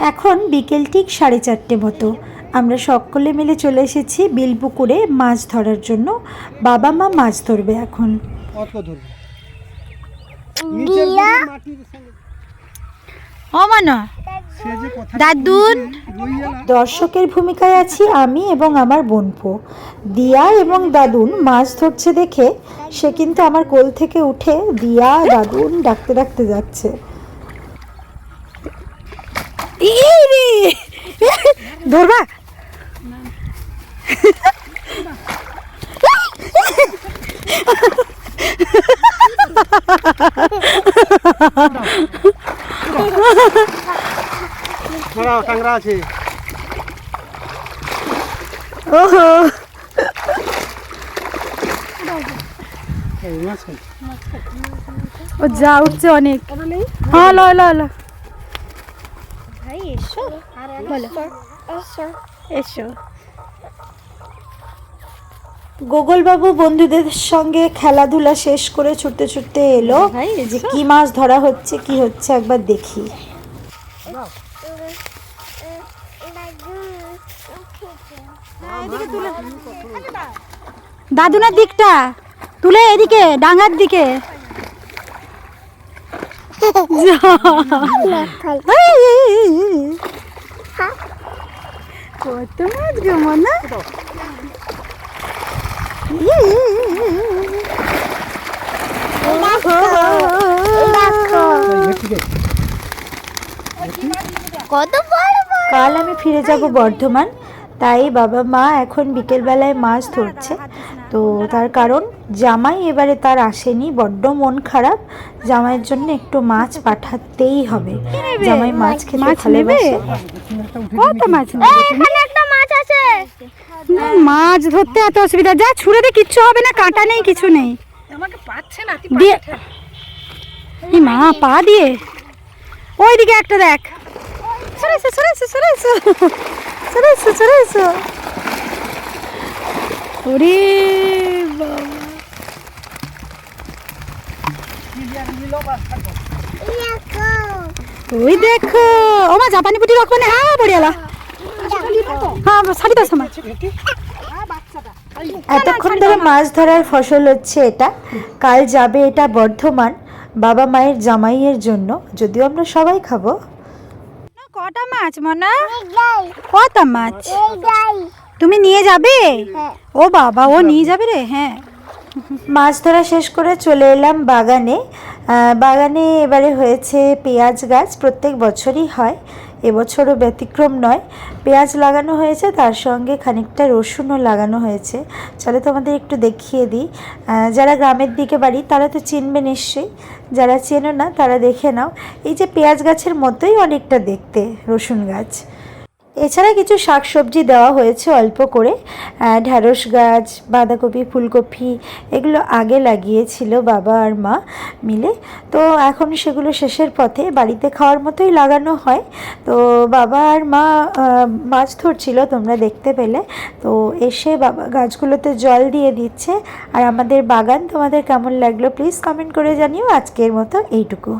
এখন বিকেল ঠিক 4:30 মতো। আমরা সকলে মিলে চলে এসেছি বিলপুকুরে মাছ ধরার জন্য। বাবা মা মাছ ধরবে এখন। দাদুন দর্শকের ভূমিকায় আছি আমি এবং আমার বোনপো। দিয়া এবং দাদুন মাছ ধরছে দেখে সে কিন্তু আমার কোল থেকে উঠে দিয়া দাদুন ডাকতে ডাকতে যাচ্ছে। ধরবা কাংড়া আছে। ওহো ও যা উঠছে অনেক। হ্যাঁ লো লো লো ভাই এসো বলো এসো। গোগলবাবু বন্ধুদের সঙ্গে খেলাধুলা শেষ করে ছুটতে ছুটতে এলো যে কি মাছ ধরা হচ্ছে কি হচ্ছে একবার দেখি। দাদুনের দিকটা তুলে এদিকে ডাঙ্গার দিকে। কত মাছ গো মনা। কাল আমি ফিরে যাব বর্ধমান, তাই বাবা মা এখন বিকেলবেলায় মাছ ধরছে। তো তার কারণ জামাই এবারে তার আসেনি, বড্ড মন খারাপ। জামাইয়ের জন্য একটু মাছ পাঠাতেই হবে। জামাই মাছ খেতে ভালোবাসে। কত মাছ? এখানে একটা মাছ আছে। মাছ ধরতে এত অসুবিধা, যা ছুঁড়ে দে, কিচ্ছু হবে না, কাঁটা নেই কিছু নেই। আমাকে পাচ্ছে না দিয়ে মা পা দিয়ে ওইদিকে একটা দেখ। সরেছো সরেছো সরেছো সরেছো সরেছো। ওরে বাবা ওই দেখো ও মা জাপানি পুটি রাখবো না। হ্যাঁ বড়িয়ালা হ্যাঁ সাড়ে 10 মাছ। এতক্ষণ ধরে মাছ ধরার ফসল হচ্ছে এটা। কাল যাবে এটা বর্ধমান বাবা মায়ের জামাইয়ের জন্য, যদিও আমরা সবাই খাবো। কটা মাছ মনা? কটা মাছ তুমি নিয়ে যাবে? ও বাবা ও নিয়ে যাবে রে। হ্যাঁ মাছ ধরা শেষ করে চলে এলাম বাগানে। বাগানে এবারে হয়েছে পেঁয়াজ গাছ, প্রত্যেক বছরই হয়, এবছরও ব্যতিক্রম নয়। পেঁয়াজ লাগানো হয়েছে, তার সঙ্গে খানিকটা রসুনও লাগানো হয়েছে। চলো তোমাদের একটু দেখিয়ে দিই। যারা গ্রামের দিকে বাড়ি তারা তো চিনবে নিশ্চয়ই, যারা চেনো না তারা দেখে নাও। এই যে পেঁয়াজ গাছের মতোই অনেকটা দেখতে রসুন গাছ। এছাড়া কিছু শাকসবজি দেওয়া হয়েছে অল্প করে, ঢ্যাঁড়স গাছ, বাঁধাকপি, ফুলকপি, এগুলো আগে লাগিয়েছিল বাবা আর মা মিলে। তো এখন সেগুলো শেষের পথে, বাড়িতে খাওয়ার মতোই লাগানো হয়। তো বাবা আর মা মাছ ধরছিল, তোমরা দেখতে পেলে। তো এসে বাবা গাছগুলোতে জল দিয়ে দিচ্ছে। আর আমাদের বাগান তোমাদের কেমন লাগলো প্লিজ কমেন্ট করে জানিও। আজকের মতো এইটুকু।